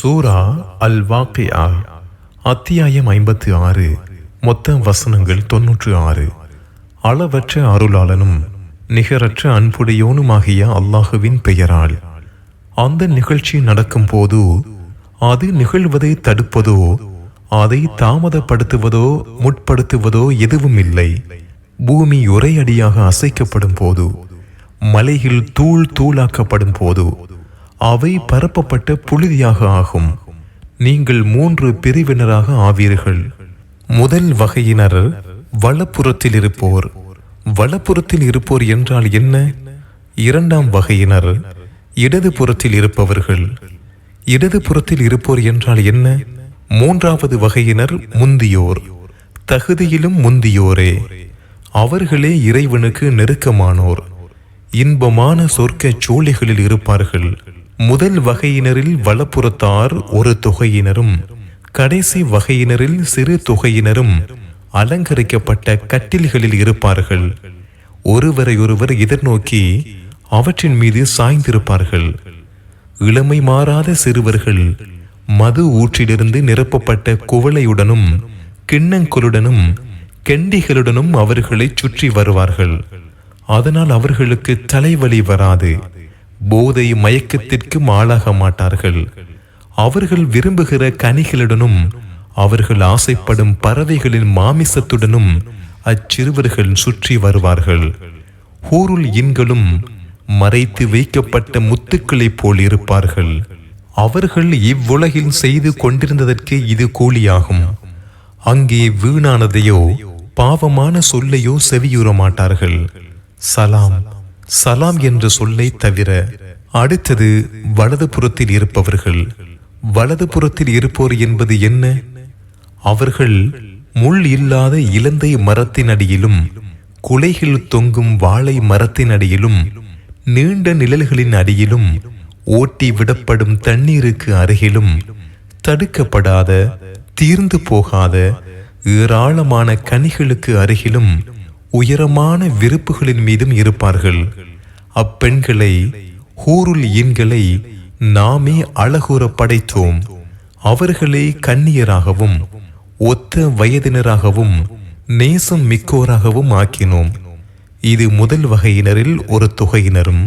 சூரா அல் வாக்கியா அத்தியாயம் 56. மொத்த வசனங்கள் 96. அளவற்ற அருளாளனும் நிகரற்ற அன்புடையோனுமாகிய அல்லாஹுவின் பெயரால். அந்த நிகழ்ச்சி நடக்கும் போது அது நிகழ்வதை தடுப்பதோ அதை தாமதப்படுத்துவதோ முற்படுத்துவதோ எதுவும் இல்லை. பூமி ஒரேயடியாக அசைக்கப்படும் போது, மலையில் தூள் தூளாக்கப்படும் போது அவை பரப்பப்பட்ட புழுதியாக ஆகும். நீங்கள் 3 பிரிவினராக ஆவீர்கள். முதல் வகையினர் வலப்புறத்தில் இருப்போர். வலப்புறத்தில் இருப்போர் என்றால் என்ன? இரண்டாம் வகையினர் இடது புறத்தில் இருப்பவர்கள். இடது புறத்தில் இருப்போர் என்றால் என்ன? மூன்றாவது வகையினர் முந்தியோர், தகுதியிலும் முந்தியோரே. அவர்களே இறைவனுக்கு நெருக்கமானோர், இன்பமான சொர்க்க சோலைகளில் இருப்பார்கள். முதல் வகையினரில் வலப்புறத்தார் ஒரு தொகையினரும், கடைசி வகையினரில் சிறு தொகையினரும் அலங்கரிக்கப்பட்ட கட்டில்களில் இருப்பார்கள். ஒருவரையொருவர் எதிர்நோக்கி அவற்றின் மீது சாய்ந்திருப்பார்கள். இளமை மாறாத சிறுவர்கள் மது ஊற்றிலிருந்து நிரப்பப்பட்ட குவளையுடனும் கிண்ணங்குளுடனும் கெண்டிகளுடனும் அவர்களை சுற்றி வருவார்கள். அதனால் அவர்களுக்கு தலைவலி வராது, போதை மயக்கத்திற்கும் ஆளாக மாட்டார்கள். அவர்கள் விரும்புகிற கனிகளுடனும் அவர்கள் ஆசைப்படும் பறவைகளின் மாமிசத்துடனும் அச்சிறுவர்கள் சுற்றி வருவார்கள். ஹூருல் இன்களும் மறைத்து வைக்கப்பட்ட முத்துக்களைப் போல் இருப்பார்கள். அவர்கள் இவ்வுலகில் செய்து கொண்டிருந்ததற்கு இது கூலியாகும். அங்கே வீணானதையோ பாவமான சொல்லையோ செவியுற மாட்டார்கள். சலாம் சலாம் என்ற சொல்லை தவிர. அடுத்தது வலது புறத்தில் இருப்பவர்கள். வலது புறத்தில் இருப்போர் என்பது என்ன? அவர்கள் முள் இல்லாத இலந்தை மரத்தின் அடியிலும் குலைகள் தொங்கும் வாழை மரத்தின் அடியிலும் நீண்ட நிழல்களின் அடியிலும் ஓட்டி விடப்படும் தண்ணீருக்கு அருகிலும் தடுக்கப்படாத தீர்ந்து போகாத ஏராளமான கனிகளுக்கு அருகிலும் உயரமான விருப்புகளின் மீதும் இருப்பார்கள். அப்பெண்களை, ஹூருல் ஈன்களை நாமே அழகுற படைத்தோம். அவர்களை கன்னியராகவும் ஒத்த வயதினராகவும் நேசம் மிக்கோராகவும் ஆக்கினோம். இது முதல் வகையினரில் ஒரு தொகையினரும்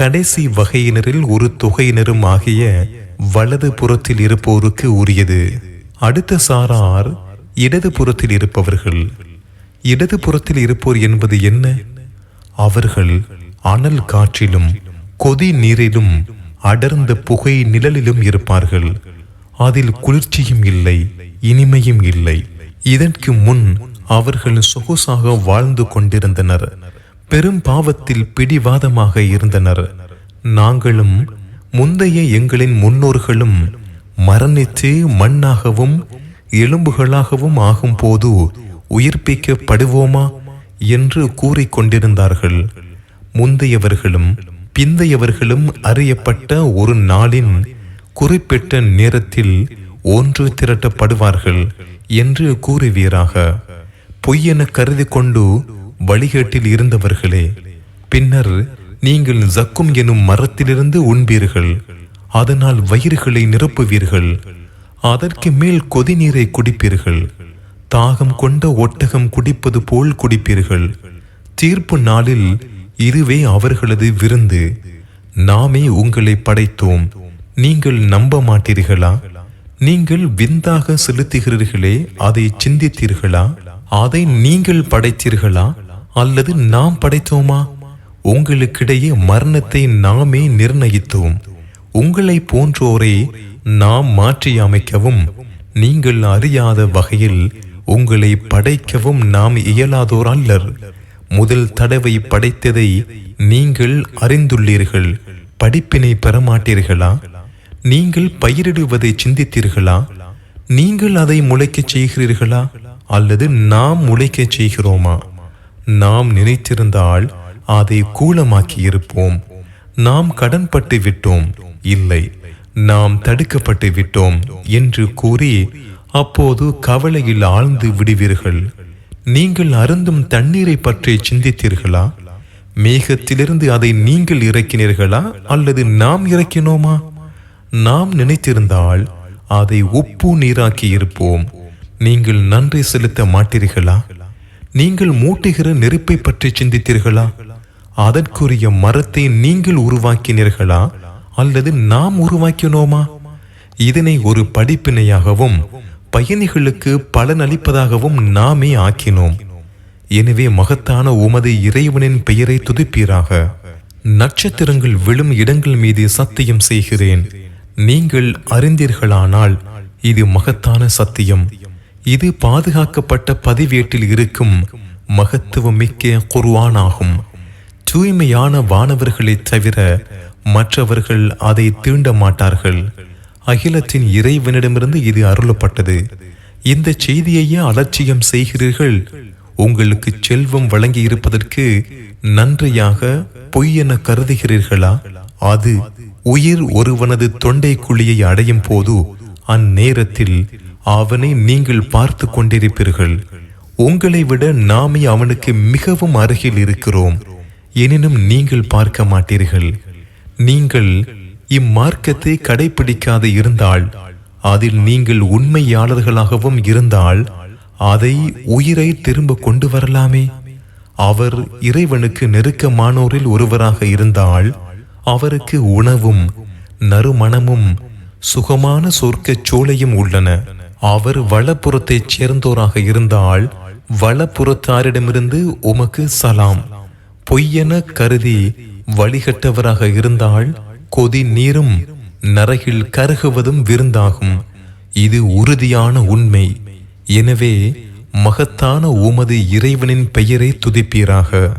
கடைசி வகையினரில் ஒரு தொகையினரும் ஆகிய வலது புறத்தில் இருப்போருக்கு உரியது. அடுத்த சாரார் இடது புறத்தில் இருப்பவர்கள். இடது புறத்தில் இருப்போர் என்பது என்ன? அவர்கள் அனல் காற்றிலும் கொதி நீரிலும் அடர்ந்த புகை நிழலிலும் இருப்பார்கள். அதில் குளிர்ச்சியும் இல்லை, இனிமையும் இல்லை. இதற்கு முன் அவர்கள் சொகுசாக வாழ்ந்து கொண்டிருந்தனர். பெரும் பாவத்தில் பிடிவாதமாக இருந்தனர். நாங்களும் முந்தைய எங்களின் முன்னோர்களும் மரணித்து மண்ணாகவும் எலும்புகளாகவும் ஆகும் போது உயிர்ப்பிக்கப்படுவோமா என்று கூறிக்கொண்டிருந்தார்கள். முந்தையவர்களும் பிந்தையவர்களும் அறியப்பட்ட ஒரு நாளின் குறிப்பிட்ட நேரத்தில் ஒன்று திரட்டப்படுவார்கள் என்று கூறுவீராக. பொய்யென கருதி கொண்டு வழிகேட்டில் இருந்தவர்களே, பின்னர் நீங்கள் ஜக்கும் எனும் மரத்திலிருந்து உண்பீர்கள். அதனால் வயிறுகளை நிரப்புவீர்கள். அதற்கு மேல் கொதி நீரை குடிப்பீர்கள். தாகம் கொண்ட ஒட்டகம் குடிப்பது போல் குடிப்பீர்கள். தீர்ப்பு நாளில் இதுவே அவர்களது விருந்து. நாமே உங்களை படைத்தோம், நீங்கள் நம்ப மாட்டீர்களா? நீங்கள் விந்தாக செலுத்துகிறீர்களே, அதை சிந்தித்தீர்களா? அதை நீங்கள் படைத்தீர்களா அல்லது நாம் படைத்தோமா? உங்களுக்கிடையே மரணத்தை நாமே நிர்ணயித்தோம். உங்களை போன்றோரை நாம் மாற்றி அமைக்கவும் நீங்கள் அறியாத வகையில் உங்களை படைக்கவும் நாம் இயலாதோர் அல்லர். முதல் தடவை படைத்ததை நீங்கள் அறிந்துள்ளீர்கள். படிப்பினை பெறமாட்டீர்களா? நீங்கள் பயிரிடுவதை சிந்தித்தீர்களா? நீங்கள் அதை முளைக்கச் செய்கிறீர்களா அல்லது நாம் முளைக்கச் செய்கிறோமா? நாம் நினைத்திருந்தால் அதை கூலமாக்கி இருப்போம். நாம் கடன்பட்டு விட்டோம், இல்லை, நாம் தடுக்கப்பட்டு விட்டோம் என்று கூறி அப்போது கவலையில் ஆழ்ந்து விடுவீர்கள். நீங்கள் அருந்தும் தண்ணீரை பற்றி சிந்தித்தீர்களா? மேகத்திலிருந்து அதை நீங்கள் இறக்கினீர்களா அல்லது நாம் இறக்கினோமா? நாம் நினைத்திருந்தால் அதை உப்பு நீராக்கி இருப்போம். நீங்கள் நன்றி செலுத்த மாட்டீர்களா? நீங்கள் மூட்டுகிற நெருப்பை பற்றி சிந்தித்தீர்களா? அதற்குரிய மரத்தை நீங்கள் உருவாக்கினீர்களா அல்லது நாம் உருவாக்கினோமா? இதனை ஒரு படிப்பினையாகவும் பயணிகளுக்கு பலனளிப்பதாகவும் நாமே ஆக்கினோம். எனவே மகத்தான உமது இறைவனின் பெயரை துதிப்பீராக. நட்சத்திரங்கள் விழும் இடங்கள் மீது சத்தியம் செய்கிறேன். நீங்கள் அறிந்தீர்களானால் இது மகத்தான சத்தியம். இது பாதுகாக்கப்பட்ட பதிவேட்டில் இருக்கும் மகத்துவமிக்க குர்ஆன் ஆகும். தூய்மையான வானவர்களைத் தவிர மற்றவர்கள் அதை தீண்ட மாட்டார்கள். அகிலத்தின் இறைவனிடமிருந்து இது அருளப்பட்டது. இந்த செய்தியையே அலட்சியம் செய்கிறீர்கள்? உங்களுக்கு செல்வம் வழங்கி இருப்பதற்கு நன்றியாக பொய் என கருதுகிறீர்களா? அது உயிர் ஒருவனது தொண்டை குழியை அடையும் போது அந்நேரத்தில் அவனை நீங்கள் பார்த்து கொண்டிருப்பீர்கள். உங்களை விட நாமே அவனுக்கு மிகவும் அருகில் இருக்கிறோம். எனினும் நீங்கள் பார்க்க மாட்டீர்கள். நீங்கள் இம்மார்க்கத்தை கடைபிடிக்காது இருந்தால், அதில் நீங்கள் உண்மையாளர்களாகவும் இருந்தால் அதை உயிரை திரும்ப கொண்டு வரலாமே. அவர் இறைவனுக்கு நெருக்கமானோரில் ஒருவராக இருந்தால் அவருக்கு உணவும் நறுமணமும் சுகமான சொர்க்க சோலையும் உள்ளன. அவர் வலப்புறத்தைச் சேர்ந்தோராக இருந்தால் வலப்புறத்தாரிடமிருந்து உமக்கு சலாம். பொய்யென கருதி வழிகட்டவராக இருந்தால் கொதி நீரும் நரகில் கருகுவதும் விருந்தாகும். இது உறுதியான உண்மை. எனவே மகத்தான உமது இறைவனின் பெயரை துதிப்பீராக.